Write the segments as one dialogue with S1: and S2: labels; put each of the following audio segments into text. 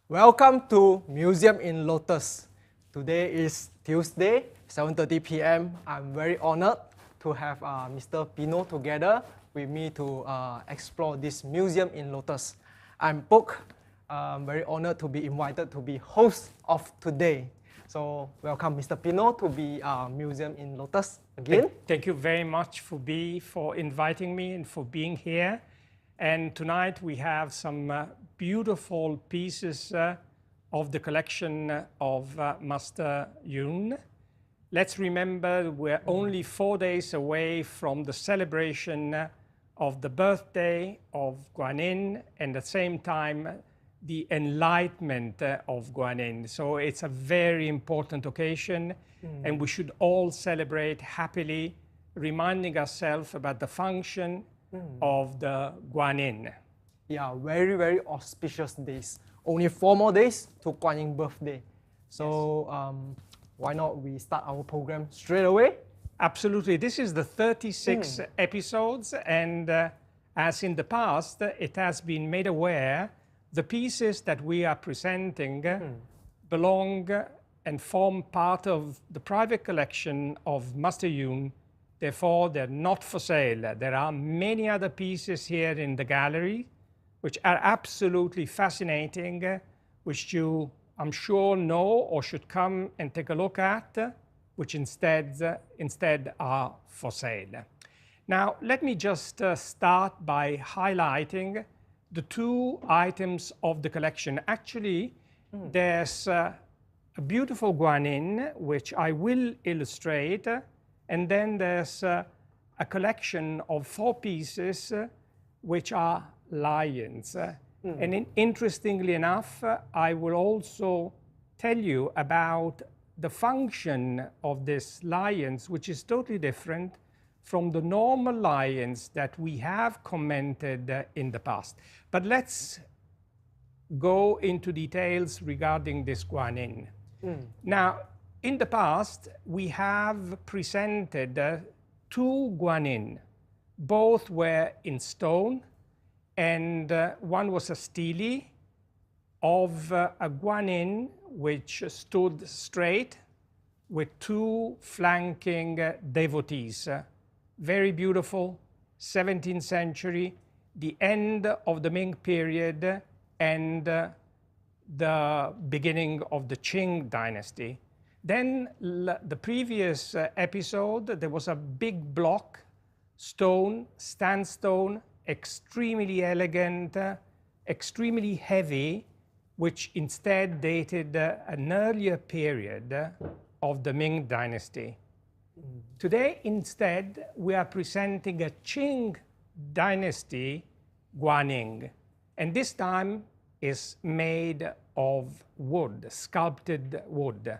S1: Welcome to Museum in Lotus. Today is Tuesday, 7:30 p.m. I'm very honored to have Mr. Pino together with me to explore this museum in Lotus. I'm Pok. I'm very honored to be invited to be host of today. So welcome Mr. Pino to be museum in Lotus again.
S2: Thank you very much for inviting me and for being here. And tonight we have some beautiful pieces of the collection of Master Yun. Let's remember we're only 4 days away from the celebration of the birthday of Guanyin and at the same time the enlightenment of Guanyin. So it's a very important occasion and we should all celebrate happily, reminding ourselves about the function of the Guanyin.
S1: Yeah, very, very auspicious days. Only 4 more days to Guanyin birthday. So why not we start our program straight away?
S2: Absolutely. This is the 36 episodes, and as in the past, it has been made aware the pieces that we are presenting belong and form part of the private collection of Master Yun. Therefore, they're not for sale. There are many other pieces here in the gallery which are absolutely fascinating, which you, I'm sure, know or should come and take a look at, which instead are for sale. Now, let me just start by highlighting the 2 items of the collection. Actually, there's a beautiful Guanyin, which I will illustrate, and then there's a collection of 4 pieces which are lions. And interestingly enough, I will also tell you about the function of these lions, which is totally different from the normal lions that we have commented in the past. But let's go into details regarding this Guanyin. Now, in the past, we have presented 2 Guanyin. Both were in stone, and one was a stele of a Guanyin which stood straight with 2 flanking devotees. Very beautiful, 17th century, the end of the Ming period and the beginning of the Qing dynasty. Then the previous episode, there was a big block, stone, sandstone, extremely elegant, extremely heavy, which instead dated an earlier period of the Ming dynasty. Today, instead, we are presenting a Qing dynasty Guanyin, and this time is made of wood, sculpted wood.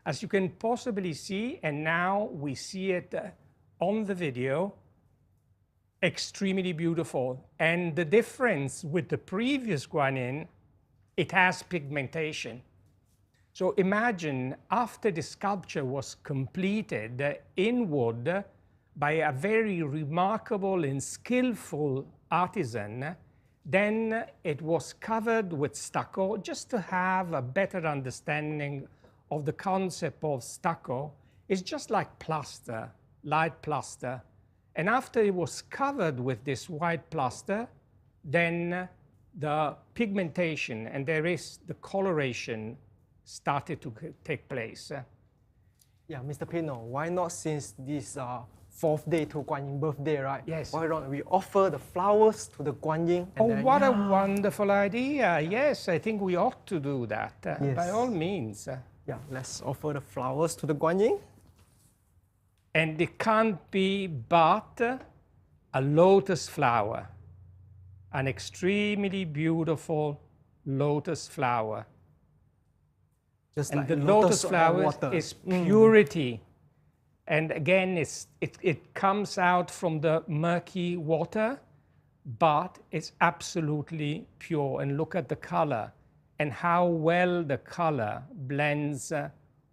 S2: As you can possibly see, and now we see it on the video, extremely beautiful. And the difference with the previous Guanyin, it has pigmentation. So imagine after the sculpture was completed in wood by a very remarkable and skillful artisan, then it was covered with stucco just to have a better understanding of the concept of stucco. It's just like plaster, light plaster. And after it was covered with this white plaster, then the pigmentation, and there is the coloration, started to take place.
S1: Yeah, Mr. Pino, why not, since this 4th day to Guanyin birthday, right?
S2: Yes.
S1: Why don't we offer the flowers to the Guanyin?
S2: Oh, what a wonderful idea. Yes, I think we ought to do that,
S1: Yes.
S2: by all means.
S1: Yeah, let's offer the flowers to the Guanyin.
S2: And it can't be but a lotus flower, an extremely beautiful lotus flower.
S1: Just
S2: And
S1: like
S2: the lotus flower
S1: water.
S2: is purity. And again, it comes out from the murky water, but it's absolutely pure. And look at the color and how well the color blends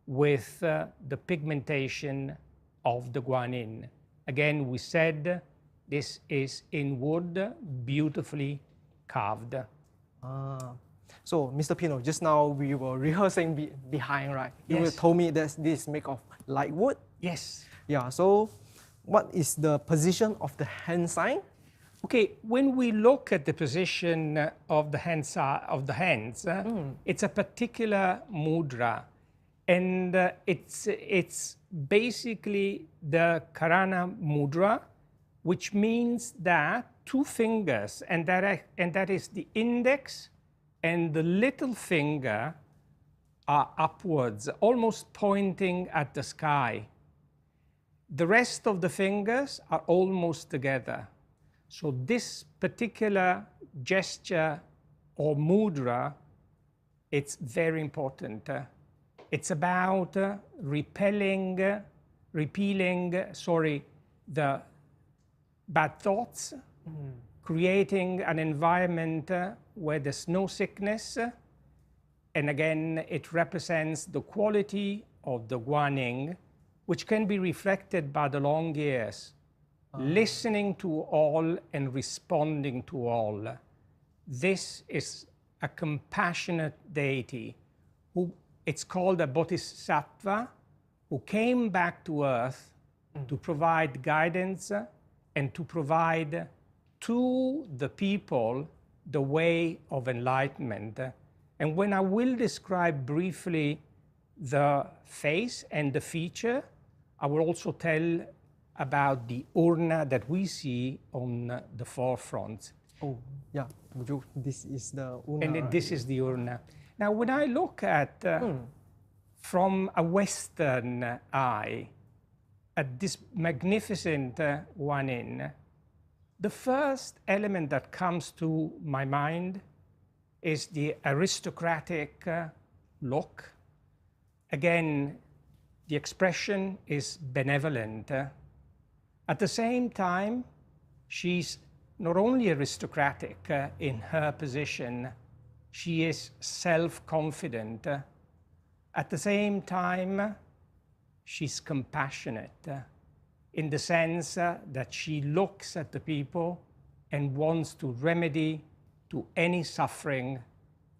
S2: with the pigmentation of the Guanyin. Again, we said this is in wood, beautifully carved.
S1: So, Mr. Pino, just now we were rehearsing behind, right? You
S2: Yes.
S1: told me that this is made of light wood.
S2: Yes.
S1: Yeah, so what is the position of the hand sign?
S2: Okay, when we look at the position of the hands, it's a particular mudra, and it's basically the Karana mudra, which means that two fingers, and that is the index and the little finger, are upwards, almost pointing at the sky. The rest of the fingers are almost together. So this particular gesture or mudra, it's very important. It's about repealing, the bad thoughts, creating an environment where there's no sickness. And again, it represents the quality of the Guanyin, which can be reflected by the long ears. Listening to all and responding to all. This is a compassionate deity who, it's called a bodhisattva, who came back to earth to provide guidance and to provide to the people the way of enlightenment. And when I will describe briefly the face and the feature, I will also tell about the urna that we see on the forefront.
S1: Oh, yeah, this is the urna.
S2: And
S1: right?
S2: this is the urna. Now, when I look at, from a Western eye, at this magnificent Guanyin, the first element that comes to my mind is the aristocratic look. Again, the expression is benevolent. At the same time, she's not only aristocratic in her position, she is self-confident. At the same time, she's compassionate in the sense that she looks at the people and wants to remedy to any suffering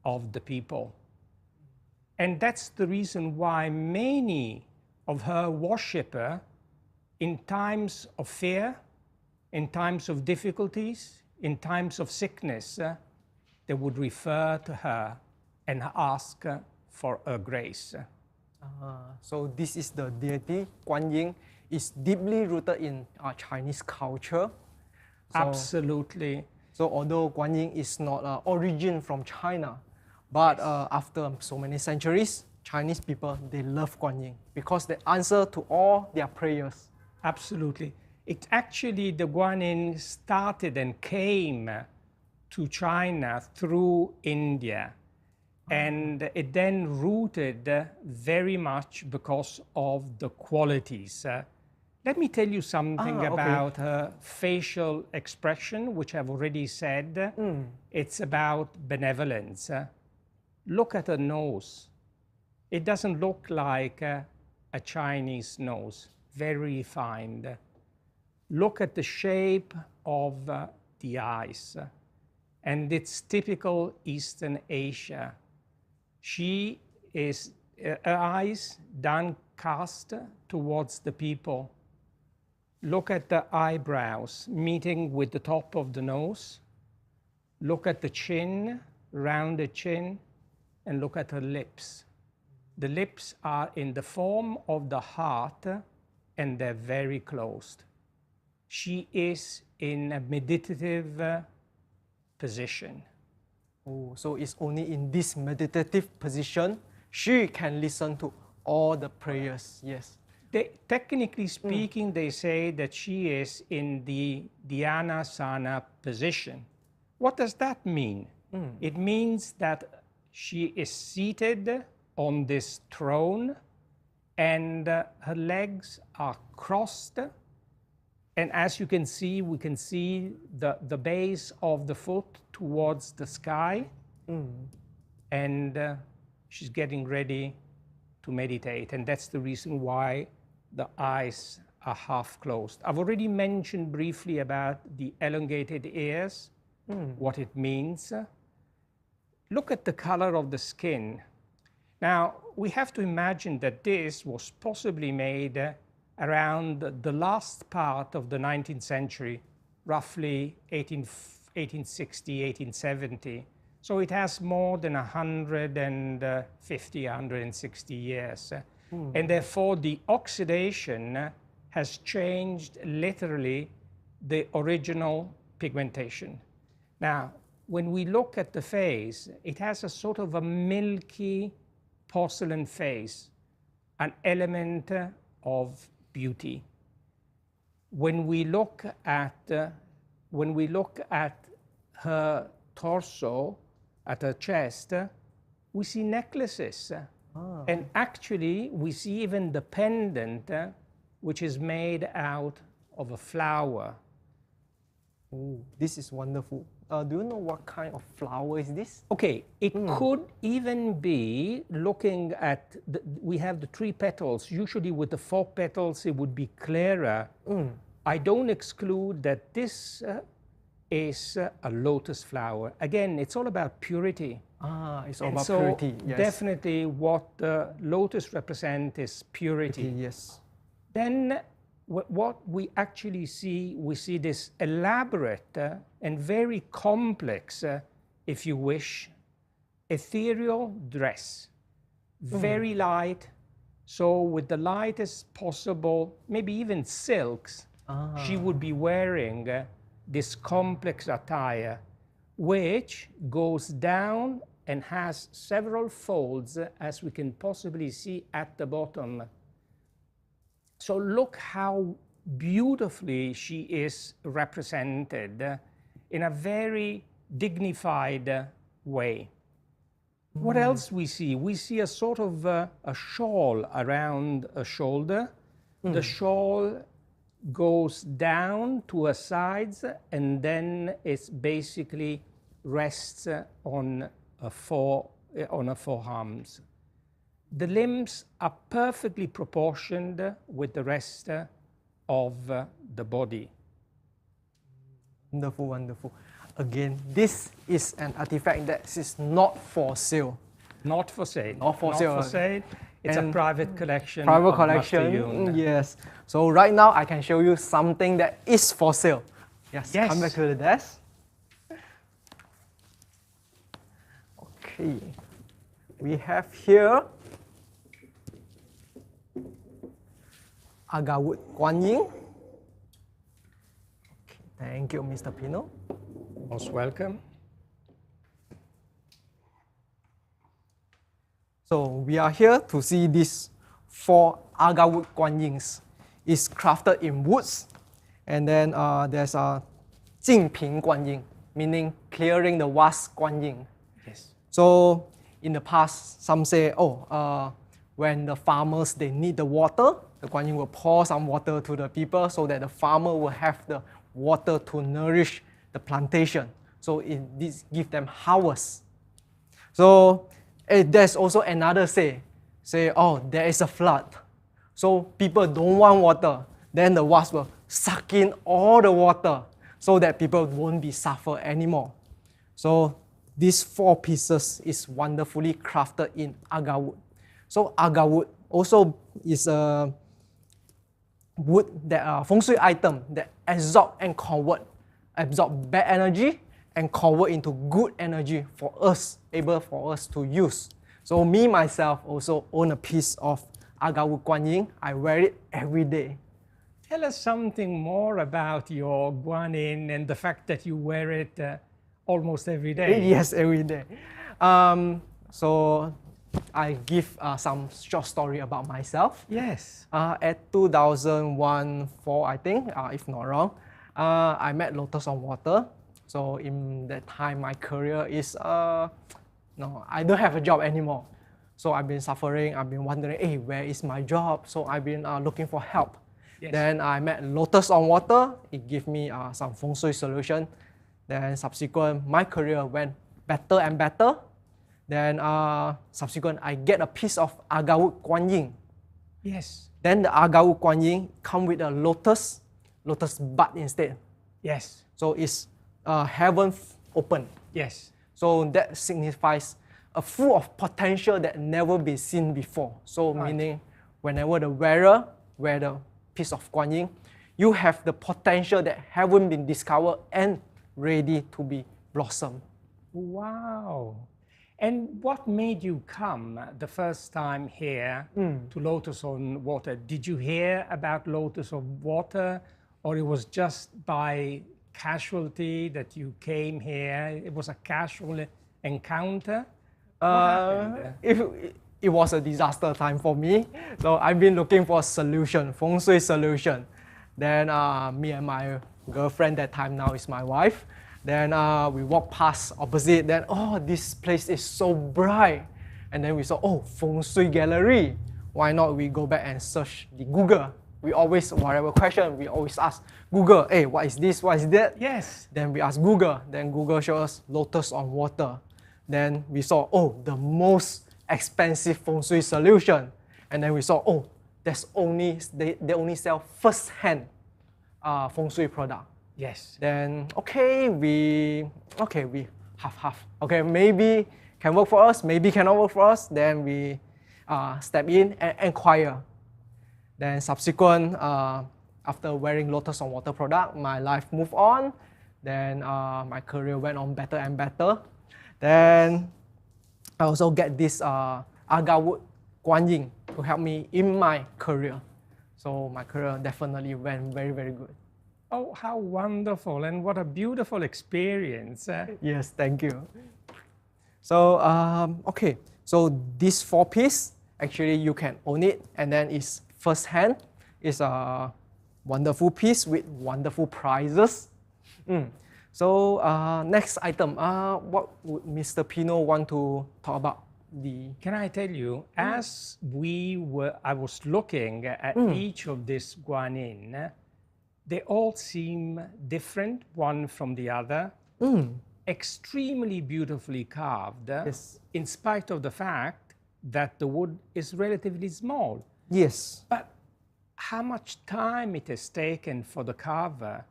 S2: of the people. And that's the reason why many of her worshippers, in times of fear, in times of difficulties, in times of sickness, they would refer to her and ask for her grace.
S1: So this is the deity, Guanyin, is deeply rooted in Chinese culture. So,
S2: Absolutely.
S1: So although Guanyin is not origin from China, but after so many centuries, Chinese people, they love Guanyin because they answer to all their prayers.
S2: Absolutely. It actually, the Guanyin started and came to China through India. And it then rooted very much because of the qualities. Let me tell you something about her facial expression, which I've already said. It's about benevolence. Look at her nose. It doesn't look like a Chinese nose, very refined. Look at the shape of the eyes. And it's typical Eastern Asia. She is, her eyes downcast towards the people. Look at the eyebrows meeting with the top of the nose. Look at the chin, rounded chin, and look at her lips. The lips are in the form of the heart, and they're very closed. She is in a meditative position.
S1: Oh, so it's only in this meditative position she can listen to all the prayers. Yes.
S2: Technically speaking, they say that she is in the dhyana sana position. What does that mean? It means that she is seated on this throne and her legs are crossed. And as you can see, we can see the base of the foot towards the sky. And she's getting ready to meditate. And that's the reason why the eyes are half closed. I've already mentioned briefly about the elongated ears, what it means. look at the color of the skin. Now, we have to imagine that this was possibly made around the last part of the 19th century, roughly 1860, 1870. So it has more than 150, 160 years. And therefore, the oxidation has changed literally the original pigmentation. Now, when we look at the face, it has a sort of a milky porcelain face, an element of beauty. When we look at her torso, at her chest, we see necklaces. And actually, we see even the pendant, which is made out of a flower.
S1: Oh, this is wonderful. Do you know what kind of flower is this?
S2: Okay, it could even be looking at, we have the 3 petals. Usually with the 4 petals, it would be clearer. I don't exclude that this is a lotus flower. Again, it's all about purity.
S1: It's all about purity, yes.
S2: Definitely what the lotus represents is purity.
S1: Yes.
S2: Then what we actually see, we see this elaborate and very complex, if you wish, ethereal dress. Very light, so with the lightest possible, maybe even silks, she would be wearing this complex attire, which goes down and has several folds, as we can possibly see at the bottom. So look how beautifully she is represented in a very dignified way. What else we see? We see a sort of a shawl around a shoulder. The shawl goes down to her sides and then it basically rests on her forearms. The limbs are perfectly proportioned with the rest of the body.
S1: Wonderful, wonderful. Again, this is an artifact that is not for sale.
S2: Not for sale.
S1: Not for sale.
S2: Not for sale. It's a private collection.
S1: Private
S2: of
S1: collection,
S2: Master Yun.
S1: yes. So right now I can show you something that is for sale. Yes,
S2: Yes.
S1: come back to the desk. Okay, we have here Agarwood Guan Yin. Okay, thank you, Mr. Pino.
S2: Most welcome.
S1: So we are here to see these 4 Agarwood Guan Yins. It's crafted in woods, and then there's a 净瓶 Guan Yin, meaning clearing the vast Guan Yin.
S2: Yes.
S1: So in the past, some say, when the farmers they need the water, the Guan Yin will pour some water to the people so that the farmer will have the water to nourish the plantation. So this gives them harvest. So there's also another say, there is a flood. So people don't want water. Then the wasp will suck in all the water so that people won't be suffer anymore. So these 4 pieces is wonderfully crafted in agarwood. So agarwood also is a wood that feng shui item that absorb bad energy and convert into good energy for us, able for us to use. So me myself also own a piece of Agarwood Guan Yin. I wear it every day.
S2: Tell us something more about your Guan Yin and the fact that you wear it almost every day.
S1: Yes, every day. So I give some short story about myself.
S2: Yes.
S1: At 2001-4, I think, if not wrong, I met Lotus on Water. So in that time, my career is, I don't have a job anymore. So I've been suffering, I've been wondering, hey, where is my job? So I've been looking for help.
S2: Yes.
S1: Then I met Lotus on Water. It gave me some feng shui solution. Then subsequent, my career went better and better. Then subsequent, I get a piece of Agarwood Guan Yin.
S2: Yes.
S1: Then the Agarwood Guan Yin come with a lotus bud instead.
S2: Yes.
S1: So it's heaven open.
S2: Yes.
S1: So that signifies a full of potential that never been seen before. So meaning whenever the wearer wear the piece of Guan Yin, you have the potential that haven't been discovered and ready to be blossomed.
S2: Wow. And what made you come the first time here to Lotus on Water? Did you hear about Lotus on Water, or it was just by casualty that you came here? It was a casual encounter?
S1: It was a disaster time for me. So I've been looking for a solution, feng shui solution. Then me and my girlfriend that time now is my wife. Then we walked past opposite. Then this place is so bright. And then we saw feng shui gallery. Why not we go back and search the Google? We always, whatever question, we always ask Google, hey, what is this? What is that?
S2: Yes.
S1: Then we ask Google. Then Google shows us Lotus on Water. Then we saw, the most expensive feng shui solution. And then we saw, they only sell first-hand feng shui product.
S2: Yes.
S1: Then, we half. Okay, maybe can work for us, maybe cannot work for us. Then we step in and inquire. Then subsequent, after wearing Lotus on Water product, my life moved on. Then my career went on better and better. Then I also get this agawut Guan Yin to help me in my career. So my career definitely went very, very good.
S2: Oh, how wonderful, and what a beautiful experience.
S1: Yes, thank you. So, so this 4-piece, actually you can own it, and then it's first hand. It's a wonderful piece with wonderful prizes. So next item, what would Mr. Pino want to talk about?
S2: Can I tell you, as I was looking at each of these Guan Yin, they all seem different one from the other, extremely beautifully carved, in spite of the fact that the wood is relatively small.
S1: Yes.
S2: But how much time it has taken for the carver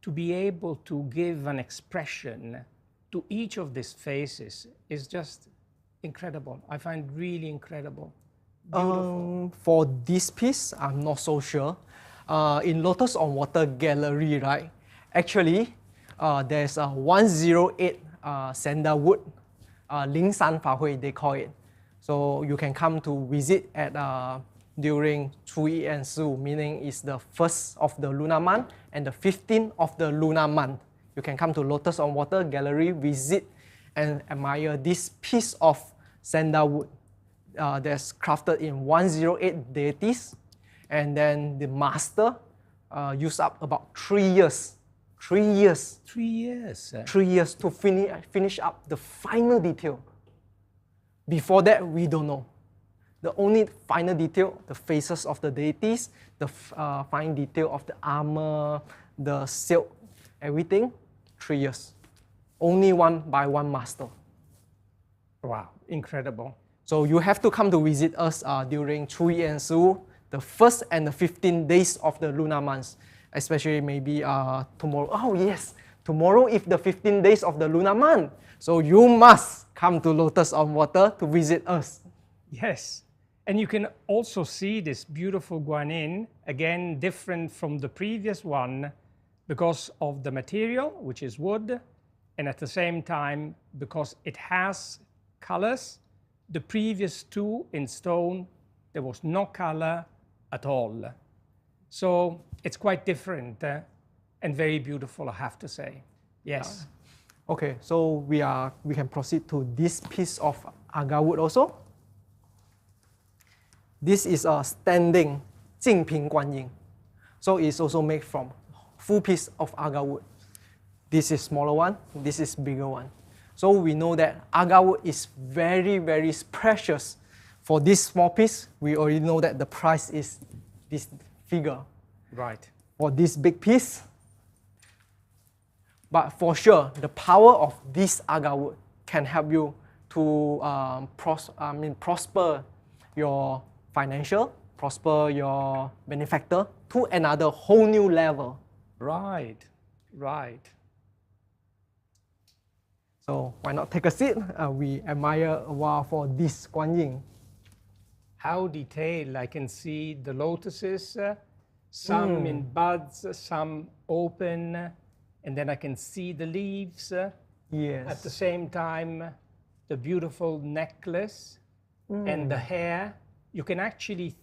S2: to be able to give an expression to each of these faces is just incredible. I find really incredible. Beautiful.
S1: For this piece, I'm not so sure. In Lotus on Water Gallery, right? Actually, there's a 108 sandalwood, Ling San Fa Hui, they call it. So you can come to visit at during 初一 and 15, meaning it's the 1st of the lunar month and the 15th of the lunar month. You can come to Lotus on Water Gallery, visit and admire this piece of sandalwood that's crafted in 108 deities. And then the master used up about 3 years. 3 years.
S2: 3 years.
S1: 3 years to finish up the final detail. Before that, we don't know. The only final detail, the faces of the deities, the fine detail of the armor, the silk, everything, 3 years. Only one by one master.
S2: Wow, incredible.
S1: So you have to come to visit us during 初一 and 15, the 1st and the 15 days of the lunar months, especially maybe tomorrow. Oh yes, tomorrow is the 15 days of the lunar month. So you must come to Lotus on Water to visit us.
S2: Yes, and you can also see this beautiful Guan Yin, again different from the previous one because of the material, which is wood, and at the same time because it has colors. The previous two in stone, there was no color at all. So it's quite different and very beautiful, I have to say. Yes.
S1: Okay, so we can proceed to this piece of agawut also. This is a standing Jingping Guan Yin. So it's also made from full piece of agawut. This is smaller one, this is bigger one. So we know that agawut is very, very precious. For this small piece, we already know that the price is this figure.
S2: Right.
S1: For this big piece, but for sure, the power of this agawut can help you to prosper your financial, prosper your benefactor to another whole new level.
S2: Right, right.
S1: So why not take a seat? We admire a while for this Guan Yin.
S2: How detailed. I can see the lotuses, some in buds, some open, and then I can see the leaves.
S1: Yes.
S2: At the same time, the beautiful necklace and the hair. You can actually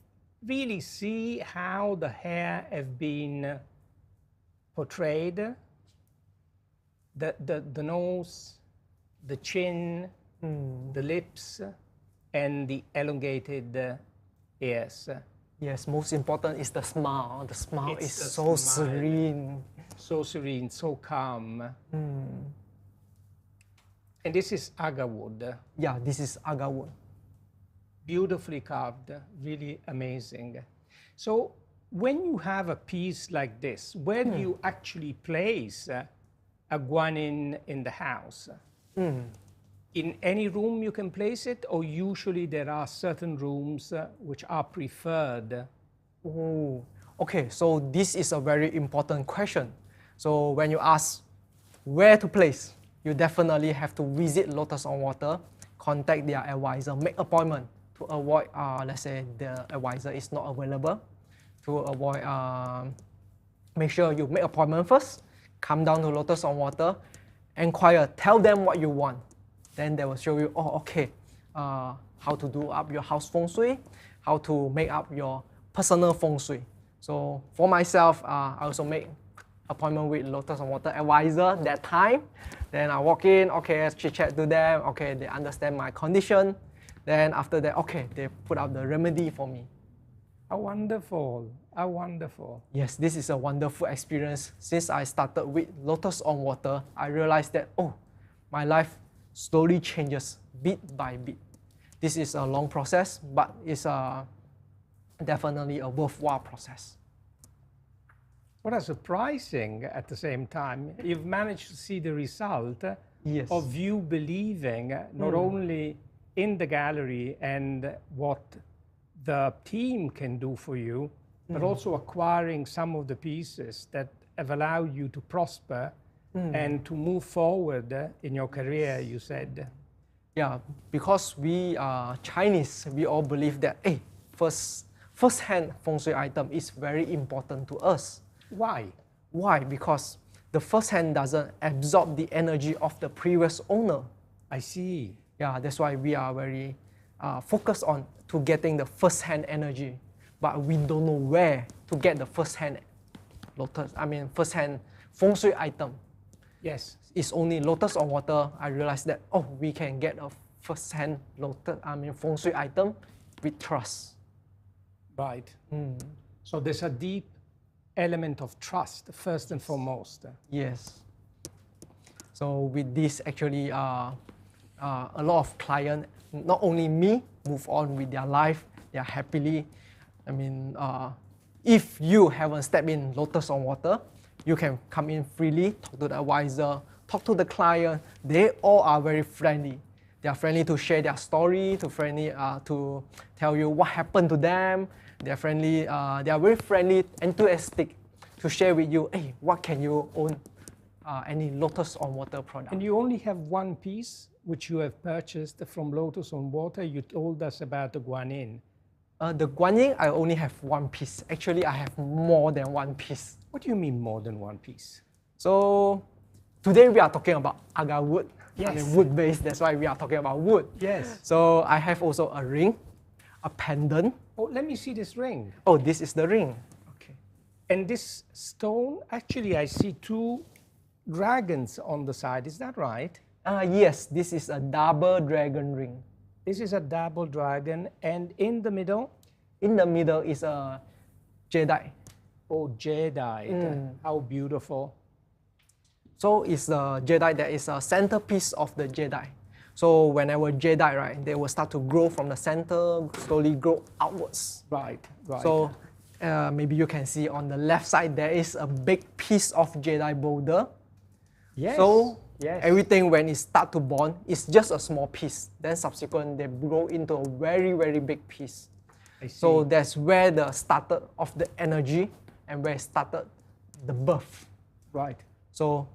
S2: really see how the hair have been portrayed. The nose, the chin, the lips, and the elongated ears.
S1: Yes, most important is the smile. The smile
S2: It's
S1: is
S2: the
S1: so
S2: smile.
S1: serene.
S2: So serene, so calm. And this is agar wood,
S1: Yeah, this is agar wood.
S2: beautifully carved, really amazing. So when you have a piece like this, where do you actually place a guanyin in the house? In any room you can place it, or usually there are certain rooms which are preferred?
S1: Oh, okay, so this is a very important question. So when you ask where to place, you definitely have to visit Lotus on Water, contact their advisor, make appointment to avoid, let's say the advisor is not available, to avoid, make sure you make appointment first, come down to Lotus on Water, inquire, tell them what you want. Then they will show you, oh, okay, how to do up your house feng shui, how to make up your personal feng shui. So for myself, I also make appointment with Lotus on Water advisor that time. Then I walk in, okay, chit chat to them, okay, they understand my condition. Then after that, okay, they put up the remedy for me.
S2: How wonderful, how wonderful.
S1: Yes, this is a wonderful experience. Since I started with Lotus on Water, I realized that, oh, my life slowly changes bit by bit. This is a long process, but it's definitely a worthwhile process.
S2: What a surprising at the same time. You've managed to see the result
S1: Yes.
S2: of you believing not only in the gallery and what the team can do for you, but also acquiring some of the pieces that have allowed you to prosper and to move forward in your career, you said.
S1: Yeah, because we are Chinese, we all believe that, hey, first-hand feng shui item is very important to us.
S2: Why?
S1: Why? Because the first hand doesn't absorb the energy of the previous owner.
S2: I see.
S1: Yeah, that's why we are very focused on to getting the first hand energy, but we don't know where to get the first hand first hand feng shui item.
S2: Yes.
S1: It's only Lotus on Water. I realized that, oh, we can get a first hand feng shui item with trust.
S2: Right. So there's a deep element of trust, first and foremost.
S1: Yes. So with this, actually, a lot of clients, not only me, move on with their life, they are happily. If you haven't stepped in Lotus on Water, you can come in freely, talk to the advisor, talk to the client. They all are very friendly. They are friendly to share their story, to tell you what happened to them. They are friendly. They are very friendly, enthusiastic to share with you. Hey, what can you own? Any Lotus on Water product.
S2: And you only have one piece which you have purchased from Lotus on Water. You told us about the guanyin.
S1: The guanyin, I only have one piece. Actually, I have more than one piece.
S2: What do you mean more than one piece?
S1: So today we are talking about agar wood.
S2: Yes.
S1: Wood-based. That's why we are talking about wood.
S2: Yes.
S1: So I have also a ring, a pendant.
S2: Oh, let me see this ring.
S1: Oh, this is the ring. Okay.
S2: And this stone, actually, I see two dragons on the side. Is that right?
S1: Yes, this is a double dragon ring.
S2: This is a double dragon, and in the middle?
S1: In the middle is a Jedi.
S2: Oh, Jedi. How beautiful.
S1: So it's the Jedi that is a centerpiece of the Jedi. So whenever Jedi, right, they will start to grow from the center, slowly grow outwards.
S2: Right, right.
S1: So maybe you can see on the left side, there is a big piece of Jedi boulder.
S2: yes.
S1: So
S2: yes.
S1: everything when it start to bond, it's just a small piece. Then subsequent, they grow into a very, very big piece.
S2: I see.
S1: So that's where the started of the energy and where it started the birth.
S2: right.
S1: So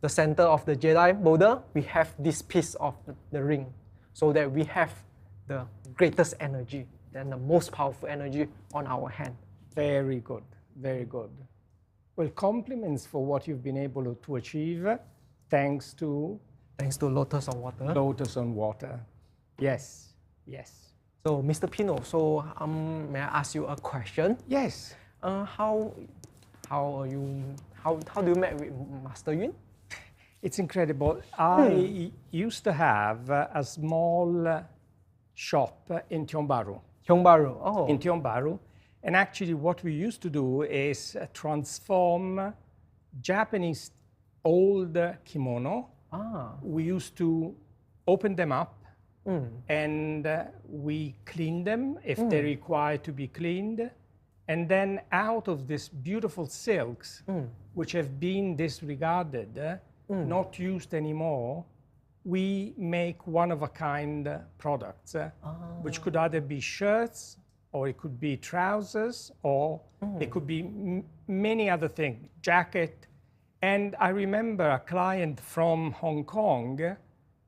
S1: the center of the Jedi boulder, we have this piece of the ring, so that we have the greatest energy and the most powerful energy on our hand.
S2: Very good, very good. Well, compliments for what you've been able to achieve, thanks to
S1: Lotus on Water.
S2: Lotus on Water. Yes, yes.
S1: So, Mr. Pino, so may I ask you a question?
S2: Yes.
S1: How do you met with Master Yun?
S2: It's incredible. I used to have a small shop in Tiong Bahru.
S1: Tiong Bahru. Oh.
S2: In Tiong Bahru. And actually what we used to do is transform Japanese old kimono. We used to open them up and we clean them if they require to be cleaned. And then out of these beautiful silks, which have been disregarded, not used anymore, we make one-of-a-kind products, which could either be shirts, or it could be trousers, or it could be many other things, jacket. And I remember a client from Hong Kong,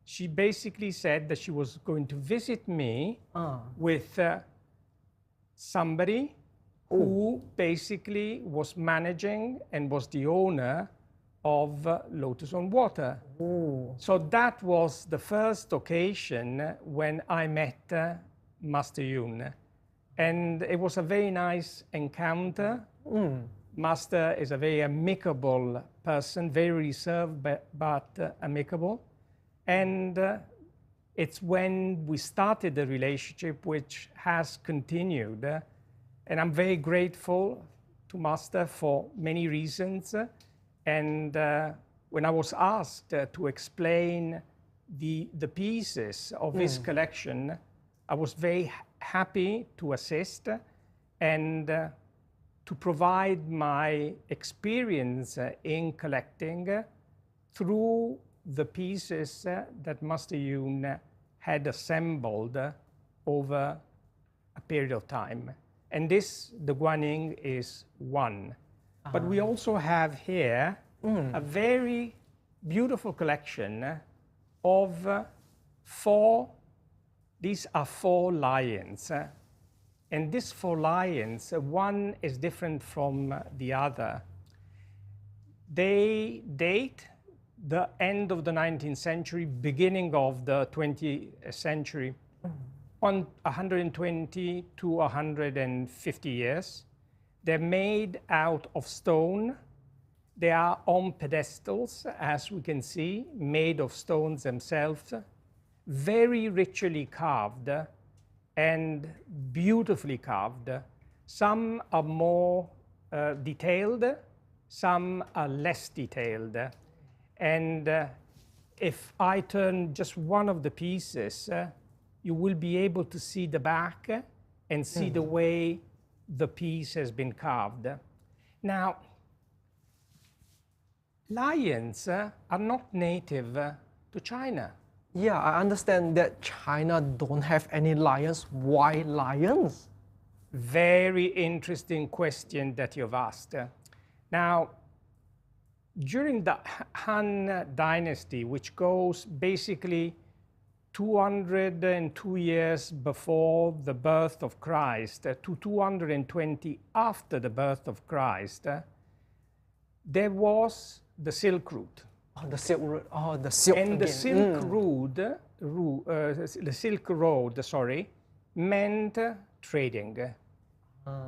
S2: she basically said that she was going to visit me with somebody who basically was managing and was the owner of Lotus on Water. So that was the first occasion when I met Master Yun. And it was a very nice encounter. Master is a very amicable person, very reserved, but amicable. And it's when we started the relationship which has continued. And I'm very grateful to Master for many reasons. And when I was asked to explain the pieces of his collection, I was very happy to assist and to provide my experience in collecting through the pieces that Master Yun had assembled over a period of time. And this, the Guanyin, is one. But we also have here a very beautiful collection of these are 4 lions. And these 4 lions, one is different from the other. They date the end of the 19th century, beginning of the 20th century, 120 to 150 years. They're made out of stone. They are on pedestals, as we can see, made of stones themselves, very richly carved and beautifully carved. Some are more detailed, some are less detailed. And if I turn just one of the pieces, you will be able to see the back and see the way the piece has been carved. Now, lions are not native to China.
S1: Yeah, I understand that China don't have any lions. Why lions?
S2: Very interesting question that you've asked. Now, during the Han Dynasty, which goes basically 202 years before the birth of Christ to 220 after the birth of Christ, there was the Silk Route.
S1: Oh, the Silk Road. Oh, the silk.
S2: And the
S1: again.
S2: Silk Road, sorry, meant trading.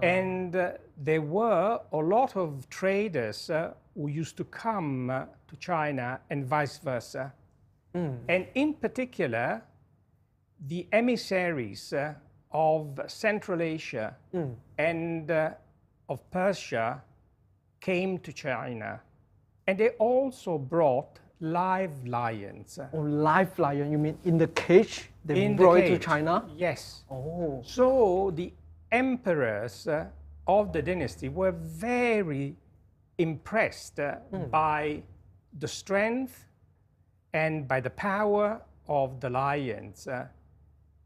S2: And there were a lot of traders who used to come to China and vice versa. And in particular, the emissaries of Central Asia and of Persia came to China. And they also brought live lions.
S1: Oh, live lion, you mean in the cage? They brought it to China?
S2: Yes.
S1: Oh.
S2: So the emperors of the dynasty were very impressed by the strength and by the power of the lions.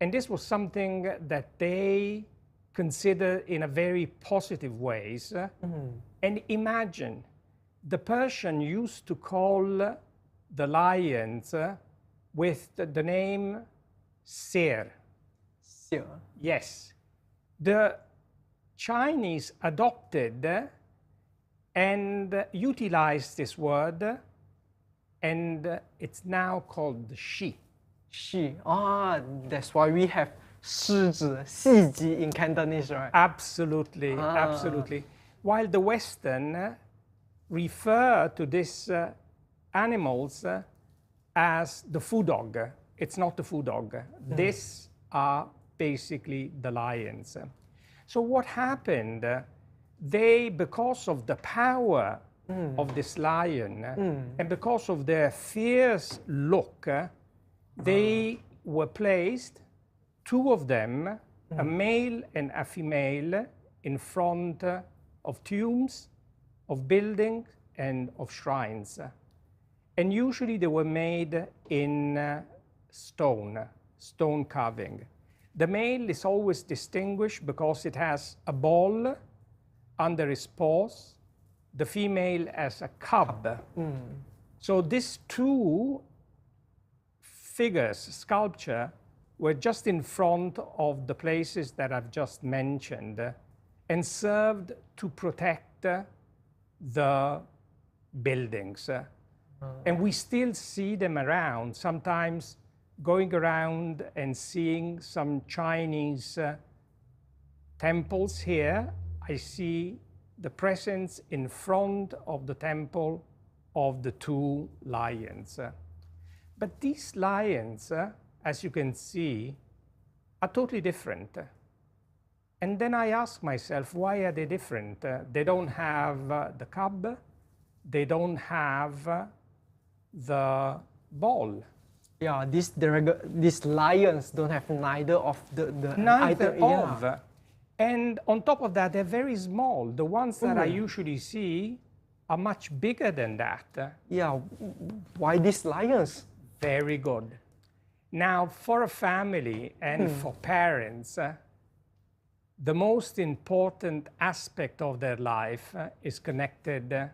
S2: And this was something that they considered in a very positive ways. And imagine, the Persian used to call the lions with the name Seer.
S1: Sure.
S2: Yes. The Chinese adopted and utilized this word, and it's now called Shi.
S1: She. Ah, that's why we have 狮子, 细鸡 in Cantonese, right?
S2: Absolutely, absolutely. While the Western refer to these animals as the food dog. It's not the food dog. These are basically the lions. So what happened? They, because of the power of this lion and because of their fierce look, they were placed, two of them, a male and a female, in front of tombs, of buildings, and of shrines. And usually they were made in stone carving. The male is always distinguished because it has a ball under its paws. The female has a cub. So these two figures, sculpture, were just in front of the places that I've just mentioned and served to protect the buildings. And we still see them around, sometimes going around and seeing some Chinese temples here. I see the presence in front of the temple of the two lions. But these lions, as you can see, are totally different. And then I ask myself, why are they different? They don't have the cub, they don't have the ball.
S1: Yeah, these lions don't have neither of the
S2: Neither
S1: item,
S2: of.
S1: yeah.
S2: And on top of that, they're very small. The ones that I usually see are much bigger than that.
S1: Yeah, why these lions?
S2: Very good. Now, for a family and for parents, the most important aspect of their life is connected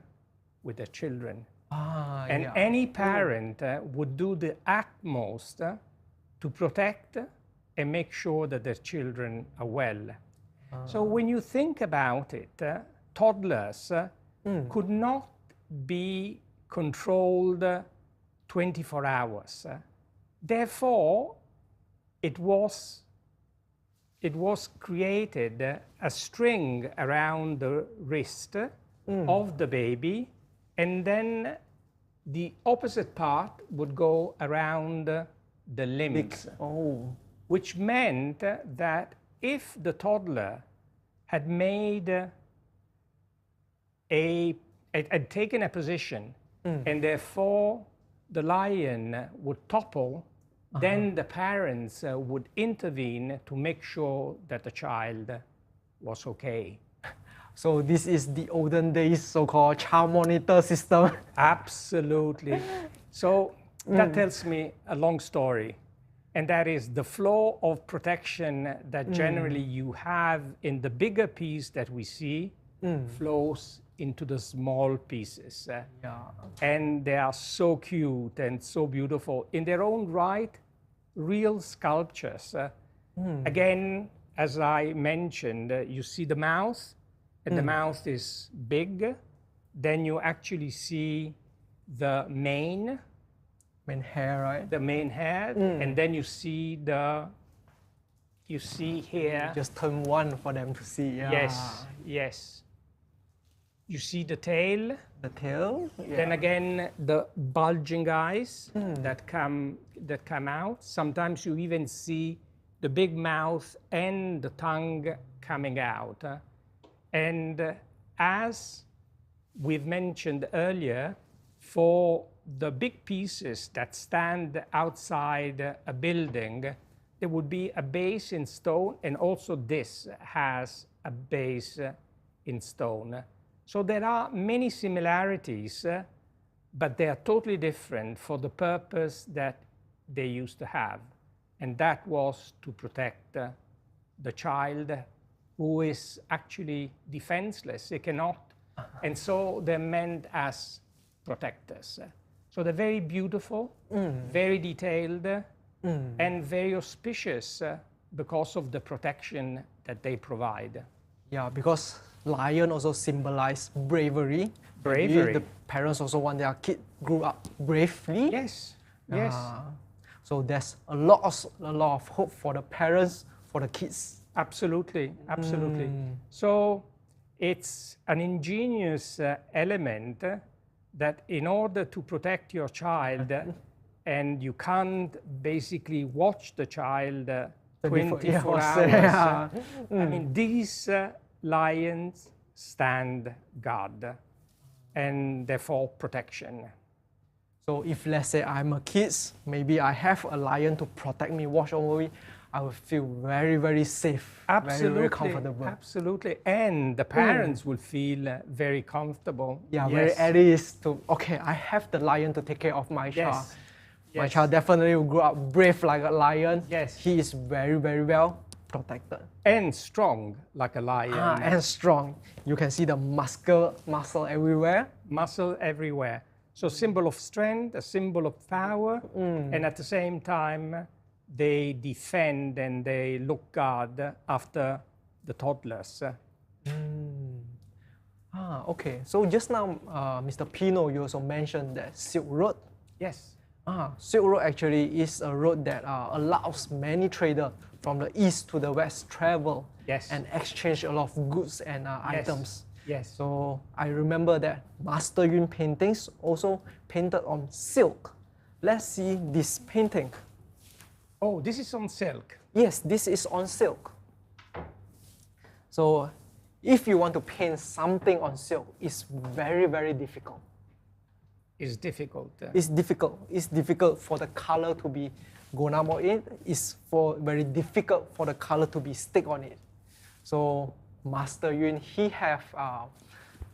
S2: with their children. And any parent would do the utmost to protect and make sure that their children are well. So when you think about it, toddlers could not be controlled 24 hours. Therefore, it was created a string around the wrist of the baby, and then the opposite part would go around the limbs, which meant that if the toddler had had taken a position and therefore the lion would topple, then the parents would intervene to make sure that the child was okay.
S1: So this is the olden days so-called child monitor system.
S2: Absolutely. So that tells me a long story. And that is the flow of protection that generally you have in the bigger piece that we see flows into the small pieces. And they are so cute and so beautiful. In their own right, real sculptures. Again, as I mentioned, you see the mouth, and the mouth is big. Then you actually see the mane
S1: hair, right?
S2: The main head, and then you see here.
S1: Just turn one for them to see. Yeah.
S2: Yes, yes. You see the tail.
S1: The tail. Yeah.
S2: Then again, the bulging eyes that come out. Sometimes you even see the big mouth and the tongue coming out. And as we've mentioned earlier, for the big pieces that stand outside a building, there would be a base in stone, and also this has a base in stone. So there are many similarities, but they are totally different for the purpose that they used to have. And that was to protect the child who is actually defenseless. They cannot. And so they're meant as protectors. So they're very beautiful, very detailed, and very auspicious because of the protection that they provide.
S1: Yeah, because lion also symbolize bravery.
S2: Bravery.
S1: Maybe the parents also want their kid grew up bravely.
S2: Yes, yes.
S1: So there's a lot of hope for the parents, for the kids.
S2: Absolutely, absolutely. So it's an ingenious element that in order to protect your child, and you can't basically watch the child 24 hours.
S1: Yeah.
S2: I mean, these lions stand guard and therefore protection.
S1: So if let's say I'm a kid, maybe I have a lion to protect me, watch over me, I will feel very, very safe,
S2: Absolutely,
S1: very, very comfortable.
S2: absolutely. And the parents will feel very comfortable.
S1: Yeah,
S2: Yes.
S1: very at ease to, okay, I have the lion to take care of my child.
S2: Yes.
S1: My
S2: Yes.
S1: child definitely will grow up brave like a lion.
S2: Yes.
S1: He is very, very well protected.
S2: And strong like a lion.
S1: And strong. You can see the muscle everywhere.
S2: Muscle everywhere. So symbol of strength, a symbol of power, and at the same time, they defend and they look guard after the toddlers.
S1: Okay. So just now, Mr. Pino, you also mentioned that Silk Road.
S2: Yes.
S1: Silk Road actually is a road that allows many traders from the east to the west travel
S2: Yes.
S1: and exchange a lot of goods and items.
S2: Yes.
S1: So I remember that Master Yun paintings also painted on silk. Let's see this painting.
S2: Oh, this is on silk.
S1: Yes, this is on silk. So if you want to paint something on silk, it's very, very difficult.
S2: It's difficult.
S1: It's difficult. It's difficult for the color to be gone up on it. It's very difficult for the color to be stick on it. So Master Yun, he have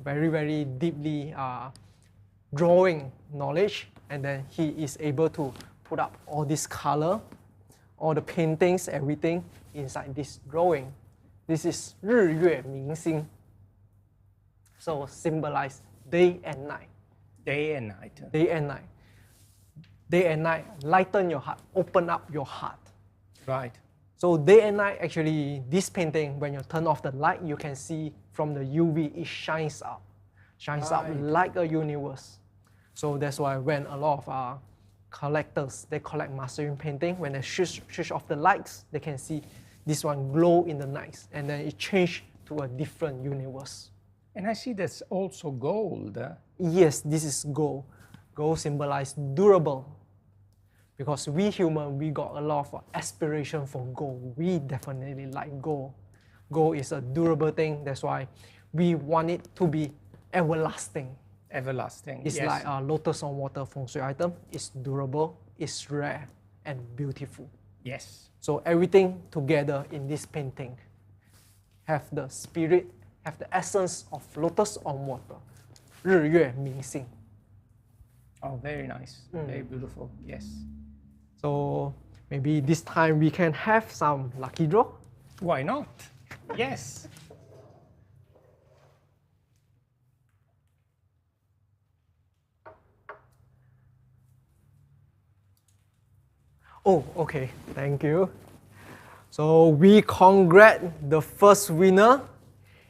S1: very, very deeply drawing knowledge, and then he is able to put up all this color, all the paintings, everything inside this drawing. This is 日月明星. So symbolize day and night.
S2: Day and night.
S1: Day and night. Day and night, lighten your heart, open up your heart.
S2: Right.
S1: So day and night, actually, this painting, when you turn off the light, you can see from the UV, it shines up like a universe. So that's why when a lot of collectors, they collect Master Yun painting, when they switch off the lights, they can see this one glow in the night, and then it change to a different universe.
S2: And I see that's also gold.
S1: Yes, this is gold. Gold symbolizes durable. Because we human, we got a lot of aspiration for gold. We definitely like gold. Gold is a durable thing. That's why we want it to be everlasting.
S2: Everlasting.
S1: It's
S2: yes.
S1: like a lotus on water feng shui item. It's durable, it's rare, and beautiful.
S2: Yes.
S1: So everything together in this painting have the spirit, have the essence of lotus on water. 日月明星.
S2: Oh, very nice. Very beautiful. Yes.
S1: So maybe this time we can have some lucky draw.
S2: Why not? Yes.
S1: Oh, okay. Thank you. So we congratulate the first winner,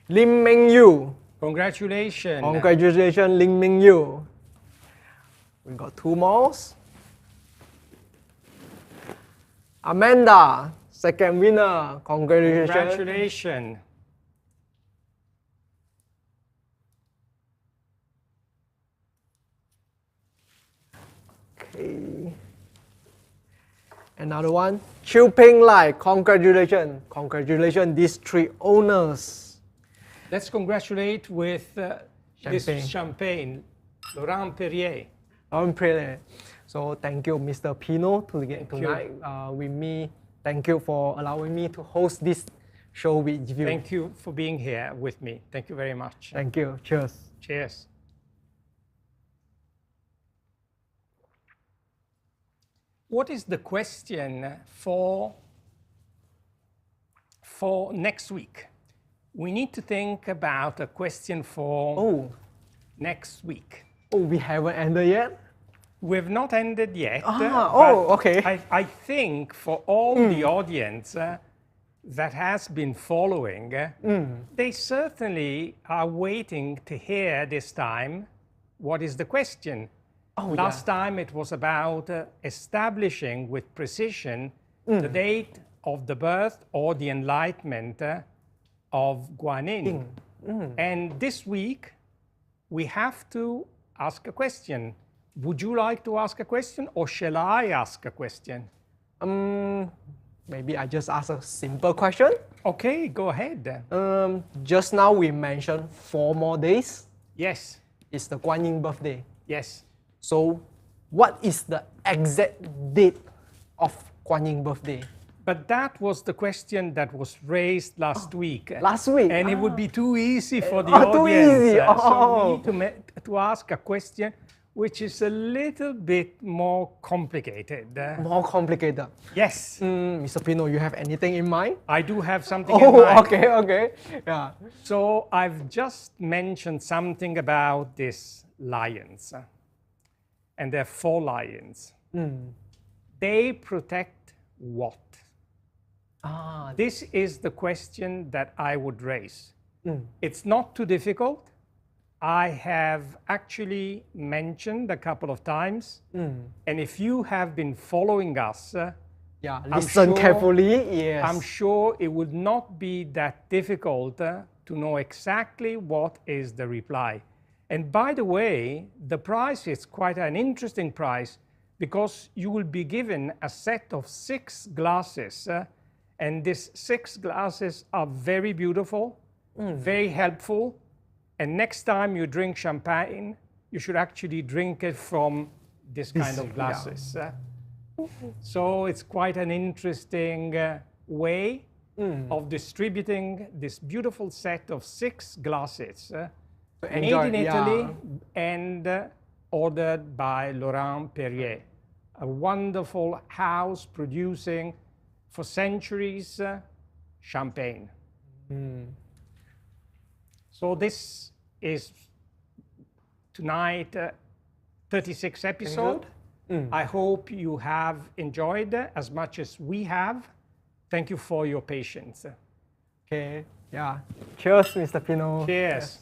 S1: Lim Meng Yu.
S2: Congratulations.
S1: Congratulations, Lim Meng Yu. We got two more. Amanda, second winner. Congratulations.
S2: Congratulations.
S1: Okay. Another one, Chiu Ping Lai. Congratulations. Congratulations, these three owners.
S2: Let's congratulate with
S1: Champagne.
S2: this champagne, Laurent Perrier.
S1: So thank you, Mr. Pino, to get tonight with me. Thank you for allowing me to host this show with you.
S2: Thank you for being here with me. Thank you very much.
S1: Thank you. Cheers.
S2: Cheers. What is the question for next week? We need to think about a question for next week.
S1: Oh, we haven't ended yet?
S2: We've not ended yet.
S1: Oh, okay.
S2: I think for all the audience that has been following, they certainly are waiting to hear this time what is the question. Last time it was about establishing with precision the date of the birth or the enlightenment of Guanyin. And this week we have to ask a question. Would you like to ask a question, or shall I ask a question?
S1: Maybe I just ask a simple question.
S2: Okay, go ahead.
S1: Just now we mentioned 4 more days.
S2: Yes.
S1: It's the Guanyin birthday.
S2: Yes.
S1: So, what is the exact date of Guanyin birthday?
S2: But that was the question that was raised last week.
S1: Last week?
S2: And it would be too easy for the
S1: too
S2: audience.
S1: easy.
S2: So we need to ask a question which is a little bit more complicated.
S1: More complicated.
S2: Yes.
S1: Mr. Pino, you have anything in mind?
S2: I do have something in mind.
S1: Okay. Yeah.
S2: So I've just mentioned something about these lions. And there are 4 lions. They protect what? This is the question that I would raise. It's not too difficult. I have actually mentioned a couple of times. And if you have been following us,
S1: listen carefully. Yes.
S2: I'm sure it would not be that difficult to know exactly what is the reply. And by the way, the prize is quite an interesting prize, because you will be given a set of 6 glasses. And these 6 glasses are very beautiful, very helpful. And next time you drink champagne, you should actually drink it from this kind of glasses. So it's quite an interesting way of distributing this beautiful set of 6 glasses made in Italy and ordered by Laurent Perrier, a wonderful house producing for centuries champagne. So this is tonight 36th episode. I hope you have enjoyed as much as we have. Thank you for your patience.
S1: Okay. Yeah. Cheers, Mr. Pino.
S2: Cheers.